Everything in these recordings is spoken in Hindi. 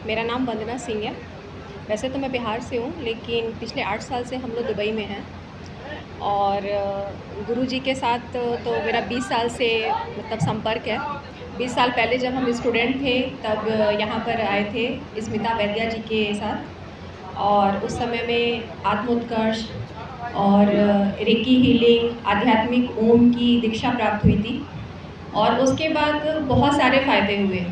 मेरा नाम वंदना सिंह है। वैसे तो मैं बिहार से हूँ, लेकिन पिछले 8 साल से हम लोग दुबई में हैं। और गुरुजी के साथ तो मेरा 20 साल से मतलब संपर्क है। 20 साल पहले जब हम स्टूडेंट थे तब यहाँ पर आए थे स्मिता वैद्या जी के साथ, और उस समय में आत्मोत्कर्ष और रेकी हीलिंग, आध्यात्मिक ओम की दीक्षा प्राप्त हुई थी। और उसके बाद बहुत सारे फ़ायदे हुए।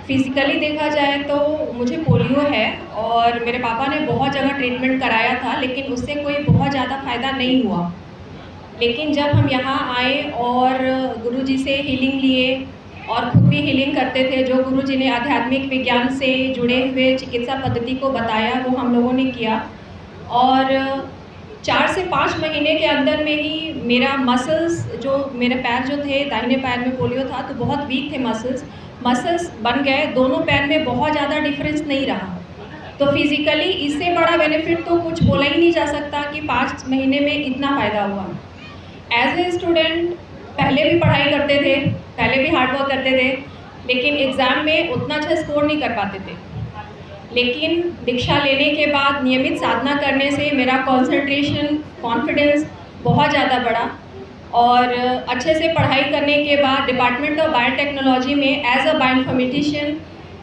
फिज़िकली देखा जाए तो मुझे पोलियो है और मेरे पापा ने बहुत जगह ट्रीटमेंट कराया था, लेकिन उससे कोई बहुत ज़्यादा फ़ायदा नहीं हुआ। लेकिन जब हम यहाँ आए और गुरुजी से हीलिंग लिए और खुद भी हीलिंग करते थे, जो गुरुजी ने आध्यात्मिक विज्ञान से जुड़े हुए चिकित्सा पद्धति को बताया वो हम लोगों ने किया। और 4 से 5 महीने के अंदर में ही मेरा मसल्स, जो मेरे पैर जो थे, दाहिने पैर में पोलियो था तो बहुत वीक थे मसल्स बन गए। दोनों पैर में बहुत ज़्यादा डिफरेंस नहीं रहा। तो फिज़िकली इससे बड़ा बेनिफिट तो कुछ बोला ही नहीं जा सकता कि 5 महीने में इतना फ़ायदा हुआ। एज ए स्टूडेंट पहले भी पढ़ाई करते थे, पहले भी हार्ड वर्क करते थे, लेकिन एग्ज़ाम में उतना अच्छा स्कोर नहीं कर पाते थे। लेकिन दीक्षा लेने के बाद नियमित साधना करने से मेरा कंसंट्रेशन, कॉन्फिडेंस बहुत ज़्यादा बढ़ा। और अच्छे से पढ़ाई करने के बाद डिपार्टमेंट ऑफ बायोटेक्नोलॉजी में as a bioinformatician,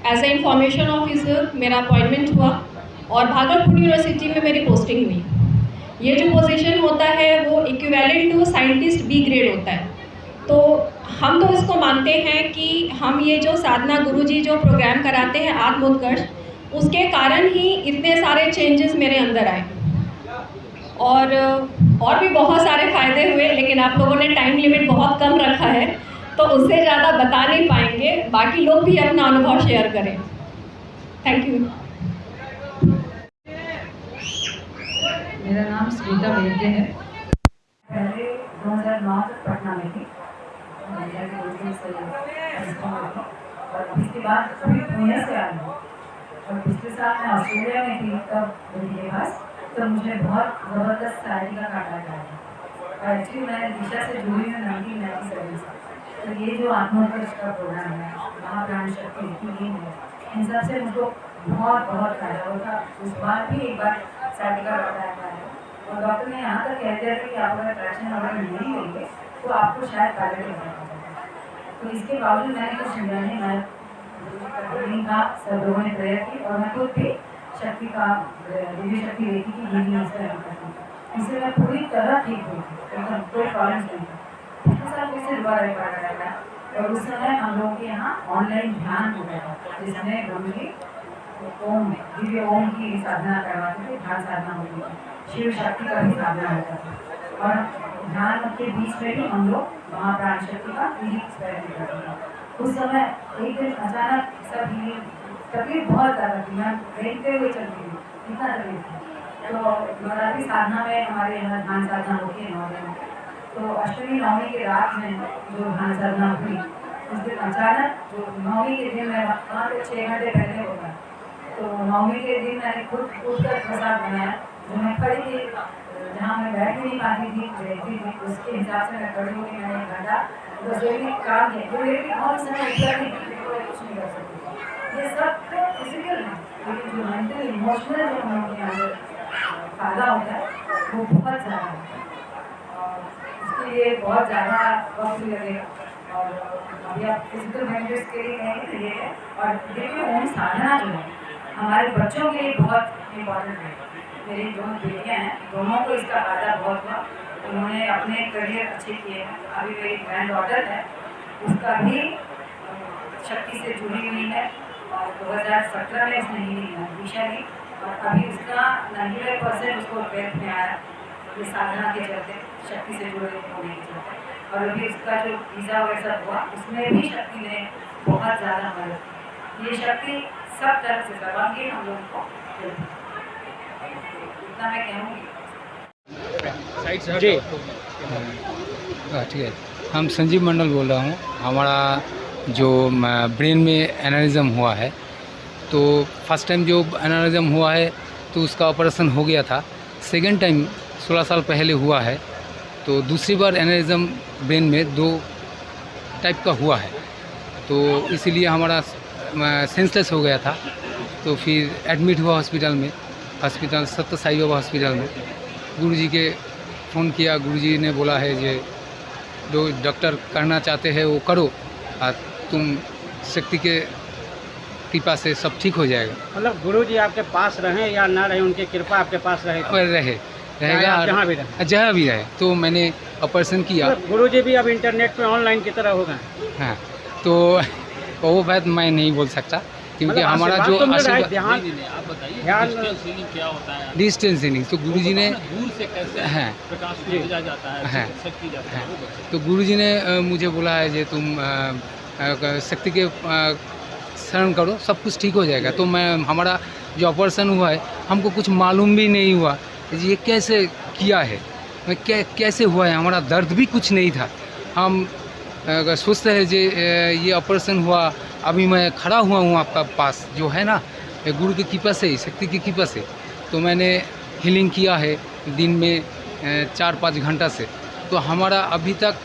as an information officer मेरा अपॉइंटमेंट हुआ और भागलपुर यूनिवर्सिटी में मेरी पोस्टिंग हुई। ये जो पोजीशन होता है वो equivalent to scientist B grade होता है। तो हम तो इसको मानते हैं कि हम ये जो साधना गुरुजी जो प्रोग्राम कराते हैं आत्मोत्कर्ष, उसके कारण ही इतने सारे चेंजेस मेरे अंदर आए। और भी बहुत सारे फ़ायदे हुए, लेकिन आप लोगों ने टाइम लिमिट बहुत कम रखा है तो उससे ज़्यादा बता नहीं पाएंगे। बाकी लोग भी अपना अनुभव शेयर करें। Thank you. मेरा नाम स्मिता वैद्य है। पहले 2009 तक पटना में थी और इसके बाद अभी पुणे से आई हूँ। और पिछले साल मैं ऑस्ट्रेलिया में थी तब उनके पास, तो मुझे बहुत ज़बरदस्त शायरी का काटा गया था। और एक्चुअली मैं दिशा से जुड़ी हूँ 1997 से। तो ये जो आत्मोत्कर्ष का प्रोग्राम है, महाप्राण शक्ति टीम है, इन सब से मुझको बहुत फ़ायदा होता। उस बार भी एक बार शायरी का बताया गया है और डॉक्टर ने यहाँ तक कह दिया था कि आप अगर ट्रैक्शन वगैरह नहीं लेंगे तो आपको शायद पायलट करना पड़ेगा। तो इसके बावजूद मैंने कुछ समझा नहीं, मैं था, सब लोगों ने प्रेयर की और मैं खुद भी शक्ति का दिव्य शक्ति देखी कि हीलिंग इस तरह करती थी। इससे मैं पूरी तरह ठीक हुई थी, एकदम कोई प्रॉब्लम नहीं था। पिछले साल फिर से दोबारा एक बार आया था और उस समय हम लोगों के यहाँ ऑनलाइन ध्यान हो गया था, जिसमें गुरुजी ओम दिव्य ओम की साधना करवाते थे, ध्यान साधना होती थी, शिव शक्ति का भी साधना होता था। और ध्यान के बीच में भी हम लोग महाप्राण शक्ति का हीलिंग करते थे। उस समय एक दिन अचानक सब हीलिंग, तकलीफ बहुत ज़्यादा थी, मैं देखते हुए चलती थी, इतना तकलीफ थी। तो नवरात्रि साधना में हमारे यहाँ ध्यान साधना होती है 9 दिन। तो अष्टमी नवमी के रात में जो ध्यान साधना हुई, उस दिन अचानक जो नवमी के दिन मैं वहाँ से 6 घंटे पहले होता, तो नवमी के दिन मैंने खुद कर प्रसाद बनाया, जो मैं खड़ी थी, जहाँ मैं बैठ भी नहीं पाती थी, रहती थी, उसके हिसाब से मैं खड़ी होकर मैंने एक घंटा रसोई में काम किया। जो मेरे लिए बहुत समय उपलब्ध नहीं, कुछ नहीं कर सकती। ये सब फिजिकल है, लेकिन जो मेंटल इमोशनल जो हम लोग के अंदर फ़ायदा होता है वो बहुत ज़्यादा है और उसके लिए बहुत ज़्यादा वक्त भी लगेगा। और अभी आप फिजिकल बेनिफिट्स के लिए कहेंगे तो ये है। और देखिए ओम साधना जो है हमारे बच्चों के लिए बहुत इम्पोर्टेंट है। मेरी दोनों बेटियाँ हैं, दोनों को इसका फ़ायदा बहुत हुआ, उन्होंने अपने करियर अच्छे किए हैं। अभी मेरी ग्रैंड डॉटर है, उसका भी शक्ति से जुड़ी हुई है और 2017 में उसने दिशा ली और अभी उसका 99% उसको ट्वेल्थ में आया, ये साधना के चलते, शक्ति से जुड़े होने के चलते। और अभी उसका जो वीज़ा वगैरह हुआ उसमें भी शक्ति ने बहुत ज़्यादा मदद की। ये शक्ति सब तरफ से सर्वांगीण हम लोगों को इतना मैं कहूँगी। जी ठीक है। हम संजीव मंडल बोल रहा हूँ। हमारा जो ब्रेन में एनारिज्म हुआ है, तो फर्स्ट टाइम जो एनारिज्म हुआ है तो उसका ऑपरेशन हो गया था। सेकंड टाइम 16 साल पहले हुआ है, तो दूसरी बार एनारिज्म ब्रेन में 2 टाइप का हुआ है, तो इसीलिए हमारा सेंसलेस हो गया था। तो फिर एडमिट हुआ हॉस्पिटल सत्य साई बाबा हॉस्पिटल में। गुरुजी के फ़ोन किया, गुरुजी ने बोला है जे जो डॉक्टर करना चाहते हैं वो करो और तुम शक्ति के कृपा से सब ठीक हो जाएगा। मतलब गुरुजी आपके पास रहें या ना रहे, उनकी कृपा आपके पास रहे तो? रहेगा जहाँ भी रहे। तो मैंने ऑपरेशन किया। मतलब गुरुजी भी अब इंटरनेट पे ऑनलाइन की तरह हो गए। हाँ, तो वो बात मैं नहीं बोल सकता क्योंकि मतलब हमारा जो ध्यान क्या होता है, डिस्टेंसिंग तो गुरुजी ने दूर से कैसे हाँ प्रकाश को भेजा जाता है, हाँ। शक्ति जाता है, वो बताइए। तो गुरुजी ने मुझे बोला है जे तुम शक्ति के शरण करो, सब कुछ ठीक हो जाएगा। तो हमारा जो ऑपरेशन हुआ है हमको कुछ मालूम भी नहीं हुआ ये कैसे किया है, कैसे हुआ है, हमारा दर्द भी कुछ नहीं था। हम सोचते हैं जे ये ऑपरेशन हुआ, अभी मैं खड़ा हुआ हूँ आपका पास जो है ना, गुरु की कृपा से, शक्ति की कृपा से। तो मैंने हीलिंग किया है दिन में 4-5 घंटा से। तो हमारा अभी तक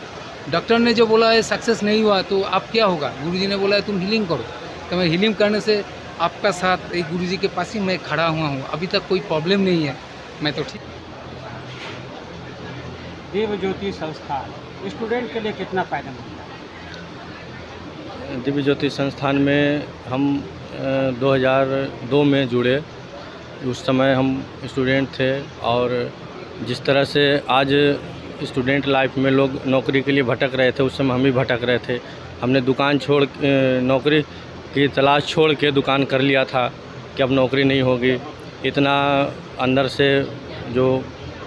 डॉक्टर ने जो बोला है सक्सेस नहीं हुआ, तो अब क्या होगा? गुरुजी ने बोला है तुम हीलिंग करो। तो मैं हीलिंग करने से आपका साथ एक गुरुजी के पास ही मैं खड़ा हुआ हूँ, अभी तक कोई प्रॉब्लम नहीं है, मैं तो ठीक। दिव्य ज्योति संस्थान स्टूडेंट के लिए कितना फायदेमंद है? दिव्य ज्योति संस्थान में हम 2002 में जुड़े। उस समय हम स्टूडेंट थे और जिस तरह से आज स्टूडेंट लाइफ में लोग नौकरी के लिए भटक रहे थे, उस समय हम भी भटक रहे थे। हमने दुकान छोड़ नौकरी की तलाश छोड़ के दुकान कर लिया था कि अब नौकरी नहीं होगी। इतना अंदर से जो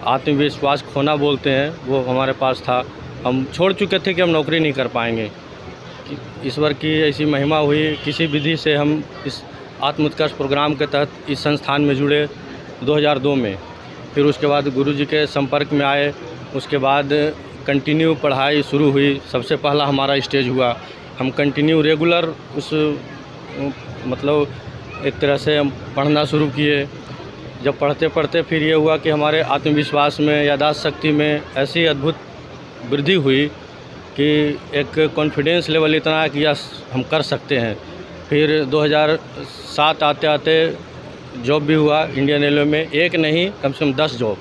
आत्मविश्वास खोना बोलते हैं वो हमारे पास था। हम छोड़ चुके थे कि हम नौकरी नहीं कर पाएंगे। ईश्वर की ऐसी महिमा हुई, किसी विधि से हम इस आत्मोत्कर्ष प्रोग्राम के तहत इस संस्थान में जुड़े 2002 में। फिर उसके बाद गुरुजी के संपर्क में आए, उसके बाद कंटिन्यू पढ़ाई शुरू हुई। सबसे पहला हमारा स्टेज हुआ, हम कंटिन्यू रेगुलर उस मतलब एक तरह से हम पढ़ना शुरू किए। जब पढ़ते पढ़ते फिर ये हुआ कि हमारे आत्मविश्वास में, याददाश्त शक्ति में ऐसी अद्भुत वृद्धि हुई कि एक कॉन्फिडेंस लेवल इतना है कि यस हम कर सकते हैं। फिर 2007 आते आते जॉब भी हुआ इंडियन रेलवे में, एक नहीं कम से कम 10 जॉब।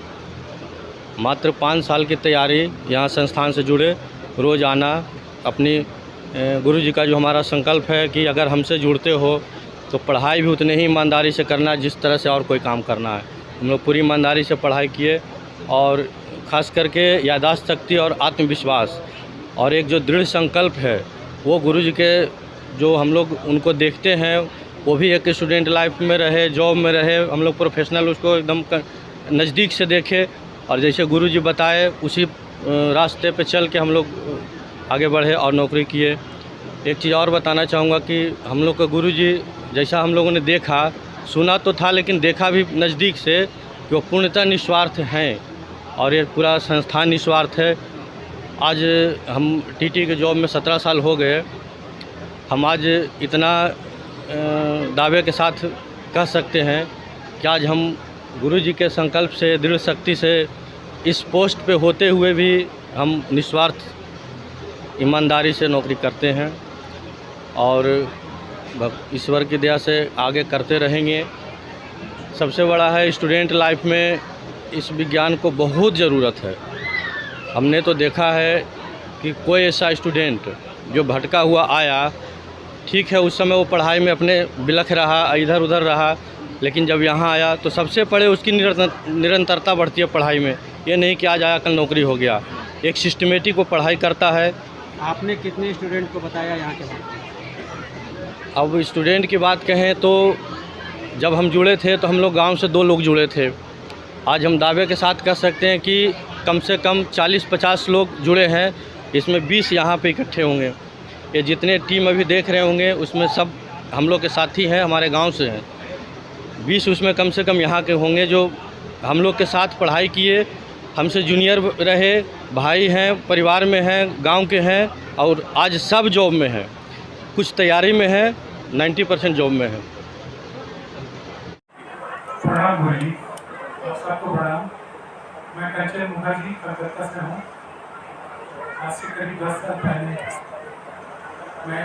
मात्र 5 साल की तैयारी, यहाँ संस्थान से जुड़े, रोज़ आना। अपनी गुरुजी का जो हमारा संकल्प है कि अगर हमसे जुड़ते हो तो पढ़ाई भी उतने ही ईमानदारी से करना जिस तरह से और कोई काम करना है। हम लोग पूरी ईमानदारी से पढ़ाई किए और ख़ास करके याददाश्त शक्ति और आत्मविश्वास और एक जो दृढ़ संकल्प है वो गुरुजी के जो हम लोग उनको देखते हैं, वो भी एक स्टूडेंट लाइफ में रहे, जॉब में रहे, हम लोग प्रोफेशनल उसको एकदम नज़दीक से देखे और जैसे गुरुजी बताए उसी रास्ते पे चल के हम लोग आगे बढ़े और नौकरी किए। एक चीज़ और बताना चाहूँगा कि हम लोग का गुरुजी जैसा हम लोगों ने देखा, सुना तो था लेकिन देखा भी नज़दीक से कि वो पूर्णतः निस्वार्थ हैं और ये पूरा संस्थान निस्वार्थ है। आज हम टीटी के जॉब में 17 साल हो गए। हम आज इतना दावे के साथ कह सकते हैं कि आज हम गुरुजी के संकल्प से, दृढ़ शक्ति से इस पोस्ट पे होते हुए भी हम निस्वार्थ ईमानदारी से नौकरी करते हैं और ईश्वर की दया से आगे करते रहेंगे। सबसे बड़ा है स्टूडेंट लाइफ में इस विज्ञान को बहुत ज़रूरत है। हमने तो देखा है कि कोई ऐसा स्टूडेंट जो भटका हुआ आया, ठीक है उस समय वो पढ़ाई में अपने बिलख रहा, इधर उधर रहा, लेकिन जब यहाँ आया तो सबसे पहले उसकी निरंतरता बढ़ती है पढ़ाई में। ये नहीं कि आज आया कल नौकरी हो गया, एक सिस्टमेटिक वो पढ़ाई करता है। आपने कितने स्टूडेंट को बताया यहाँ के बारे में? अब स्टूडेंट की बात कहें तो जब हम जुड़े थे तो हम लोग गांव से 2 लोग जुड़े थे। आज हम दावे के साथ कह सकते हैं कि कम से कम 40-50 लोग जुड़े हैं, इसमें 20 यहाँ पे इकट्ठे होंगे। ये जितने टीम अभी देख रहे होंगे उसमें सब हम लोग के साथी हैं, हमारे गांव से हैं। 20 उसमें कम से कम यहाँ के होंगे जो हम लोग के साथ पढ़ाई किए, हमसे जूनियर रहे, भाई हैं, परिवार में हैं, गांव के हैं और आज सब जॉब में हैं। कुछ तैयारी में है, 90% जॉब में है। प्रणाम गुरुजी, आप सबको प्रणाम। मैं कंचन मुखर्जी कलकत्ता से हूँ। आज से करीब 10 साल पहले मैं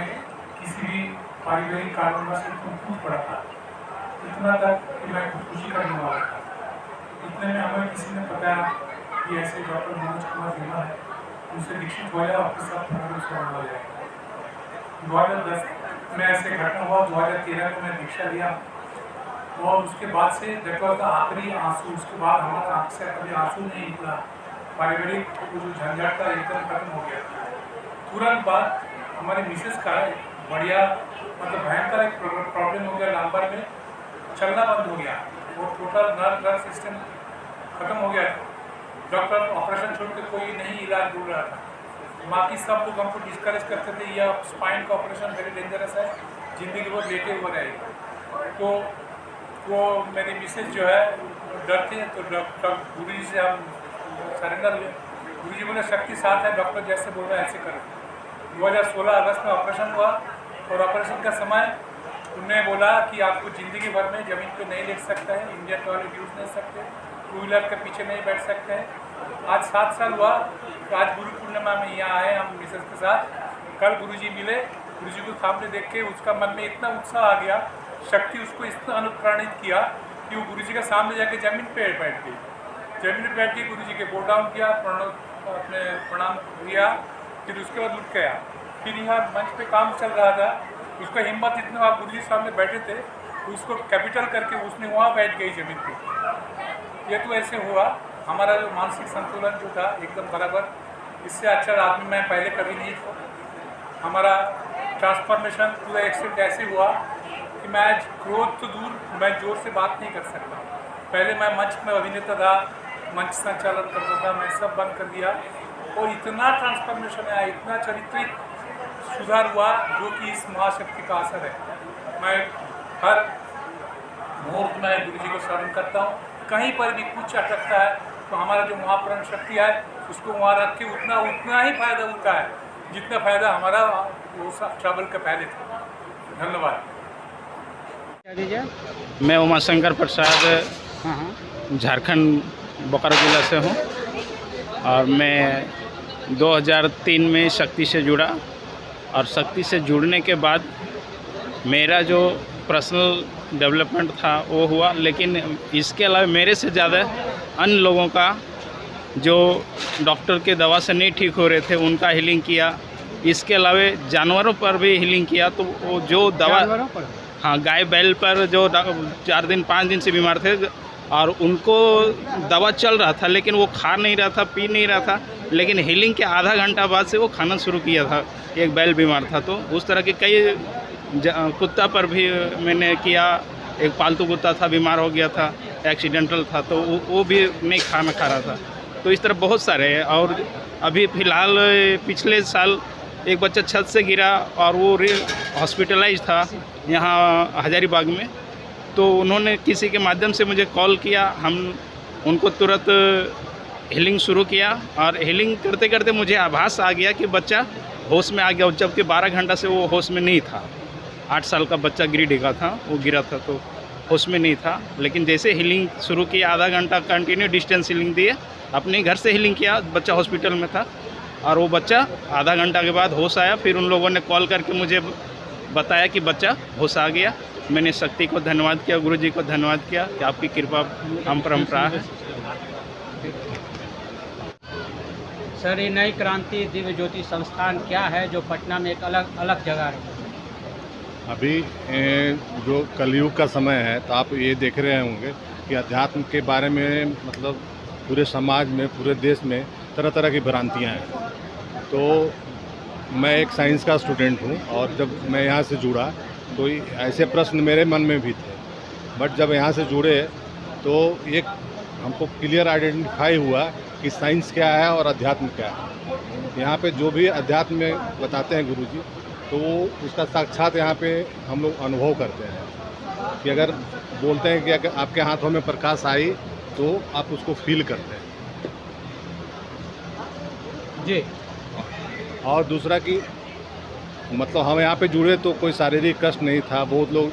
किसी भी पारिवारिक कारणवश टूट पड़ा था इतना तक कि मैं खुदकुशी करने वाला था। इतने में हमें किसी ने बताया कि ऐसे डॉक्टर मनोज कुमार बीमा है, उनसे दीक्षित हो जाए, आपके साथ प्रोग्राम शुरू हो जाएगा। 2010 में ऐसे घटना हुआ, 2013 में मैं दीक्षा लिया और उसके बाद से देखा था आखिरी आंसू, उसके बाद हमारा आँख से कभी आंसू नहीं निकला। पारिवारिक जो झंझट था एकदम खत्म हो गया। तुरंत बाद हमारी मिसेस का बढ़िया मतलब भयंकर एक प्रॉब्लम हो गया, लंबर में चलना बंद हो गया, वो टोटल नर्व सिस्टम खत्म हो गया था। डॉक्टर ऑपरेशन छोड़ के कोई नहीं इलाज ढूंढ रहा था। बाकी सब लोग हमको डिस्करेज करते थे, यह स्पाइन का ऑपरेशन वेरी डेंजरस है, ज़िंदगी भर लेटे हुए रहेगा। तो वो मेरी मिसेज जो है डरते हैं, तो डॉक्टर गुरु जी से हम सरेंडर हुए। गुरु जी बोले शक्ति साथ है, डॉक्टर जैसे बोल रहे हैं ऐसे करो। 2016 अगस्त में ऑपरेशन हुआ और ऑपरेशन का समय उन्होंने बोला कि आपको ज़िंदगी भर में ज़मीन पे नहीं लेट सकते हैं, इंडियन टॉयलेट यूज़ नहीं सकते, टू व्हीलर के पीछे नहीं बैठ सकते हैं। आज 7 साल हुआ, तो आज गुरु पूर्णिमा में यहाँ आए हम मिसेस के साथ। कल गुरुजी मिले, गुरुजी को सामने देख के उसका मन में इतना उत्साह आ गया, शक्ति उसको इतना अनुप्राणित किया कि वो गुरुजी के सामने जाके ज़मीन पे बैठ गई। ज़मीन पे बैठ के गुरुजी के बो डाउन किया, अपने प्रणाम किया, फिर उसके बाद उठ गया। फिर यहाँ मंच पे काम चल रहा था, उसका हिम्मत इतना, आप गुरुजी सामने बैठे थे, उसको कैपिटल करके उसने वहाँ बैठ गई ज़मीन पे। ये तो ऐसे हुआ, हमारा जो मानसिक संतुलन जो था एकदम बराबर, इससे अच्छा आदमी मैं पहले कभी नहीं था। हमारा ट्रांसफॉर्मेशन पूरा एक्सीडेंट ऐसे हुआ कि मैं क्रोध तो दूर, मैं जोर से बात नहीं कर सकता। पहले मैं मंच में अभिनेता था, मंच संचालन करता था, मैं सब बंद कर दिया और इतना ट्रांसफॉर्मेशन आया, इतना चारित्रिक सुधार हुआ जो कि इस महाशक्ति का असर है। मैं हर मुहूर्त में गुरु जी को स्मरण करता हूँ। कहीं पर भी कुछ अटकता है तो हमारा जो महाप्राण शक्ति है उसको वहाँ रख के उतना ही फायदा होता है जितना फायदा हमारा वो ट्रैवल के पहले था। धन्यवाद। क्या दीजिए? मैं उमाशंकर प्रसाद झारखंड बोकारो जिला से हूँ और मैं 2003 में शक्ति से जुड़ा और शक्ति से जुड़ने के बाद मेरा जो पर्सनल डेवलपमेंट था वो हुआ, लेकिन इसके अलावा मेरे से ज़्यादा अन्य लोगों का जो डॉक्टर के दवा से नहीं ठीक हो रहे थे उनका हीलिंग किया। इसके अलावा जानवरों पर भी हीलिंग किया। तो वो जो दवा, हाँ, गाय बैल पर जो 4 दिन 5 दिन से बीमार थे और उनको दवा चल रहा था लेकिन वो खा नहीं रहा था, पी नहीं रहा था, लेकिन हीलिंग के आधा घंटा बाद से वो खाना शुरू किया था। एक बैल बीमार था तो उस तरह के कई कुत्ता पर भी मैंने किया। एक पालतू कुत्ता था, बीमार हो गया था, एक्सीडेंटल था, तो वो भी नहीं खाना खा रहा था। तो इस तरह बहुत सारे हैं। और अभी फ़िलहाल पिछले साल एक बच्चा छत से गिरा और वो हॉस्पिटलाइज था यहाँ हजारीबाग में। तो उन्होंने किसी के माध्यम से मुझे कॉल किया, हम उनको तुरंत हीलिंग शुरू किया और हीलिंग करते करते मुझे आभास आ गया कि बच्चा होश में आ गया, जबकि 12 घंटा से वो होश में नहीं था। 8 साल का बच्चा गिरा था, वो गिरा था तो होश में नहीं था। लेकिन जैसे हीलिंग शुरू की, आधा घंटा कंटिन्यू डिस्टेंस हीलिंग दिए, अपने घर से हीलिंग किया, बच्चा हॉस्पिटल में था और वो बच्चा आधा घंटा के बाद होश आया। फिर उन लोगों ने कॉल करके मुझे बताया कि बच्चा होश आ गया। मैंने शक्ति को धन्यवाद किया, गुरु जी को धन्यवाद किया कि आपकी कृपा हम परम्परा है। सर, ये नई क्रांति दिव्य ज्योति संस्थान क्या है जो पटना में एक अलग जगह है? अभी जो कलयुग का समय है तो आप ये देख रहे होंगे कि अध्यात्म के बारे में मतलब पूरे समाज में, पूरे देश में तरह तरह की भ्रांतियाँ हैं। तो मैं एक साइंस का स्टूडेंट हूँ और जब मैं यहाँ से जुड़ा तो ऐसे प्रश्न मेरे मन में भी थे, बट जब यहाँ से जुड़े तो एक हमको क्लियर आइडेंटिफाई हुआ कि साइंस क्या है और अध्यात्म क्या है। यहाँ पे जो भी अध्यात्म में बताते हैं गुरुजी, तो वो उसका साक्षात यहाँ पे हम लोग अनुभव करते हैं कि अगर बोलते हैं कि अगर आपके हाथों में प्रकाश आई तो आप उसको फील करते हैं जी। और दूसरा कि मतलब हम यहाँ पे जुड़े तो कोई शारीरिक कष्ट नहीं था। बहुत लोग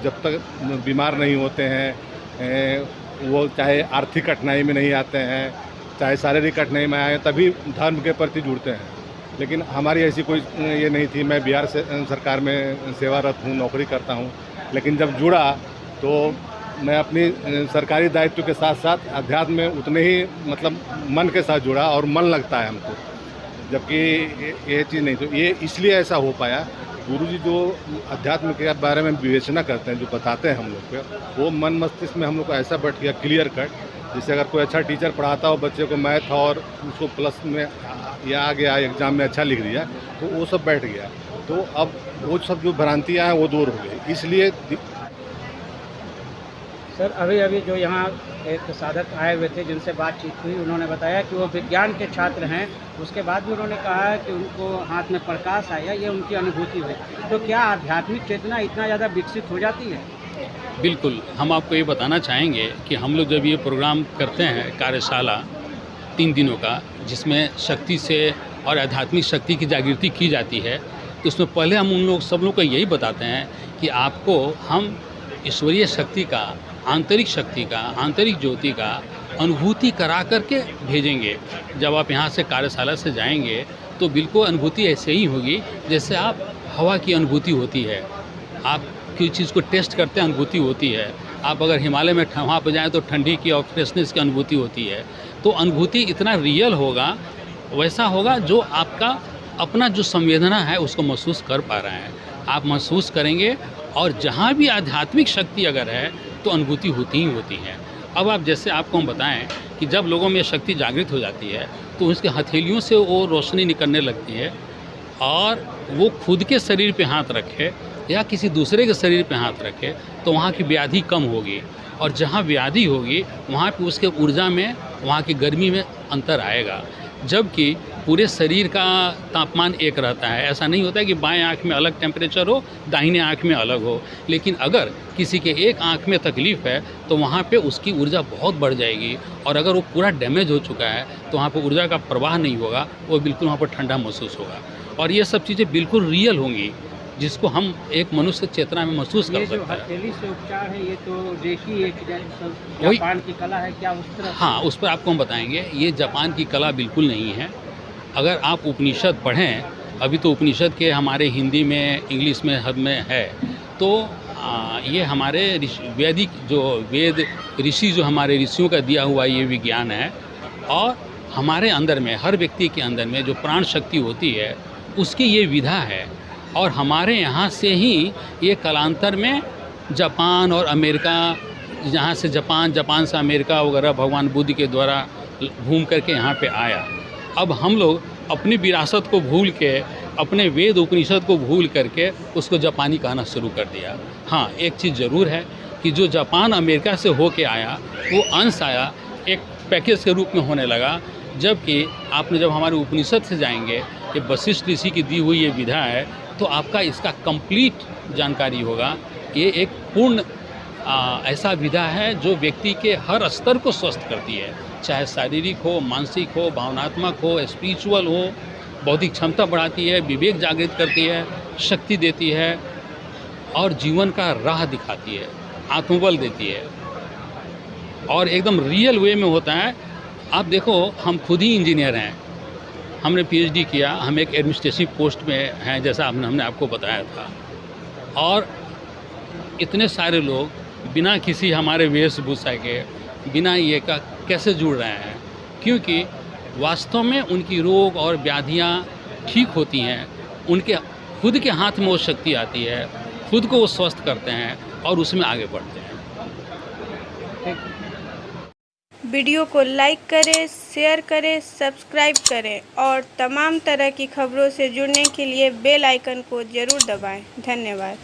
जब तक बीमार नहीं होते हैं, वो चाहे आर्थिक कठिनाई में नहीं आते हैं, चाहे शारीरिक कठिनाई में आए, तभी धर्म के प्रति जुड़ते हैं। लेकिन हमारी ऐसी कोई ये नहीं थी। मैं बिहार से सरकार में सेवारत हूँ, नौकरी करता हूँ, लेकिन जब जुड़ा तो मैं अपनी सरकारी दायित्व के साथ साथ अध्यात्म में उतने ही मतलब मन के साथ जुड़ा और मन लगता है हमको, जबकि ये चीज़ नहीं। तो ये इसलिए ऐसा हो पाया, गुरुजी जो अध्यात्म के बारे में विवेचना करते हैं, जो बताते हैं हम लोग को, वो मन मस्तिष्क में हम लोग को ऐसा बैठ गया क्लियर कट, जैसे अगर कोई अच्छा टीचर पढ़ाता हो बच्चे को मैथ और उसको प्लस में या आ गया एग्ज़ाम में अच्छा लिख दिया तो वो सब बैठ गया। तो अब वो सब जो भ्रांतियाँ हैं वो दूर हो गई। इसलिए सर अभी जो यहाँ एक साधक आए हुए थे जिनसे बातचीत हुई, उन्होंने बताया कि वो विज्ञान के छात्र हैं, उसके बाद भी उन्होंने कहा है कि उनको हाथ में प्रकाश आया, ये उनकी अनुभूति हुई। तो क्या आध्यात्मिक चेतना इतना ज़्यादा विकसित हो जाती है? बिल्कुल, हम आपको ये बताना चाहेंगे कि हम लोग जब ये प्रोग्राम करते हैं कार्यशाला 3 दिनों का, जिसमें शक्ति से और आध्यात्मिक शक्ति की जागृति की जाती है, तो उसमें पहले हम उन लोग सब लोग को यही बताते हैं कि आपको हम ईश्वरीय शक्ति का, आंतरिक शक्ति का, आंतरिक ज्योति का अनुभूति करा करके भेजेंगे। जब आप यहाँ से कार्यशाला से जाएंगे तो बिल्कुल अनुभूति ऐसे ही होगी जैसे आप हवा की अनुभूति होती है। आप किसी चीज़ को टेस्ट करते हैं, अनुभूति होती है। आप अगर हिमालय में वहाँ पर जाएँ तो ठंडी की और फ्रेशनेस की अनुभूति होती है। तो अनुभूति इतना रियल होगा, वैसा होगा जो आपका अपना जो संवेदना है उसको महसूस कर पा रहे हैं। आप महसूस करेंगे और जहाँ भी आध्यात्मिक शक्ति अगर है तो अनुभूति होती ही होती है। अब आप जैसे आपको हम बताएं कि जब लोगों में शक्ति जागृत हो जाती है तो उसके हथेलियों से वो रोशनी निकलने लगती है और वो खुद के शरीर पे हाथ रखे या किसी दूसरे के शरीर पे हाथ रखे तो वहाँ की व्याधि कम होगी, और जहाँ व्याधि होगी वहाँ पे उसके ऊर्जा में, वहाँ की गर्मी में अंतर आएगा। जबकि पूरे शरीर का तापमान एक रहता है। ऐसा नहीं होता है कि बाएं आँख में अलग टेम्परेचर हो, दाहिने आँख में अलग हो। लेकिन अगर किसी के एक आँख में तकलीफ़ है तो वहाँ पे उसकी ऊर्जा बहुत बढ़ जाएगी, और अगर वो पूरा डैमेज हो चुका है तो वहाँ पे ऊर्जा का प्रवाह नहीं होगा, वो बिल्कुल वहाँ पर ठंडा महसूस होगा। और ये सब चीज़ें बिल्कुल रियल होंगी जिसको हम एक मनुष्य चेतना में महसूस कर सकते हैं। हथेली से उपचार है, ये तो रेकी एक जापान की कला है क्या उस तरह? हाँ, उस पर आपको हम बताएंगे। ये जापान की कला बिल्कुल नहीं है। अगर आप उपनिषद पढ़ें, अभी तो उपनिषद के हमारे हिंदी में, इंग्लिश में हद में है, तो ये हमारे वैदिक जो वेद ऋषि, जो हमारे ऋषियों का दिया हुआ ये विज्ञान है। और हमारे अंदर में, हर व्यक्ति के अंदर में जो प्राण शक्ति होती है उसकी ये विधा है। और हमारे यहाँ से ही ये कालांतर में जापान और अमेरिका, यहाँ से जापान से अमेरिका वगैरह भगवान बुद्ध के द्वारा घूम करके यहाँ पे आया। अब हम लोग अपनी विरासत को भूल के, अपने वेद उपनिषद को भूल करके उसको जापानी कहना शुरू कर दिया। हाँ, एक चीज़ ज़रूर है कि जो जापान अमेरिका से होके आया वो अंश आया एक पैकेज के रूप में होने लगा। जबकि आपने जब हमारे उपनिषद से जाएंगे, ये वशिष्ठ ऋषि की दी हुई ये विधा है, तो आपका इसका कंप्लीट जानकारी होगा। ये एक पूर्ण ऐसा विधा है जो व्यक्ति के हर स्तर को स्वस्थ करती है, चाहे शारीरिक हो, मानसिक हो, भावनात्मक हो, स्पिरिचुअल हो। बौद्धिक क्षमता बढ़ाती है, विवेक जागृत करती है, शक्ति देती है और जीवन का राह दिखाती है, आत्मबल देती है, और एकदम रियल वे में होता है। आप देखो, हम खुद ही इंजीनियर हैं, हमने पीएचडी किया, हम एक एडमिनिस्ट्रेटिव पोस्ट में हैं जैसा हमने आपको बताया था, और इतने सारे लोग बिना किसी हमारे वेशभूषा के, बिना ये का कैसे जुड़ रहे हैं? क्योंकि वास्तव में उनकी रोग और व्याधियाँ ठीक होती हैं, उनके खुद के हाथ में वो शक्ति आती है, खुद को वो स्वस्थ करते हैं और उसमें आगे बढ़ते हैं। वीडियो को लाइक करें, शेयर करें, सब्सक्राइब करें और तमाम तरह की खबरों से जुड़ने के लिए बेल आइकन को ज़रूर दबाएं। धन्यवाद।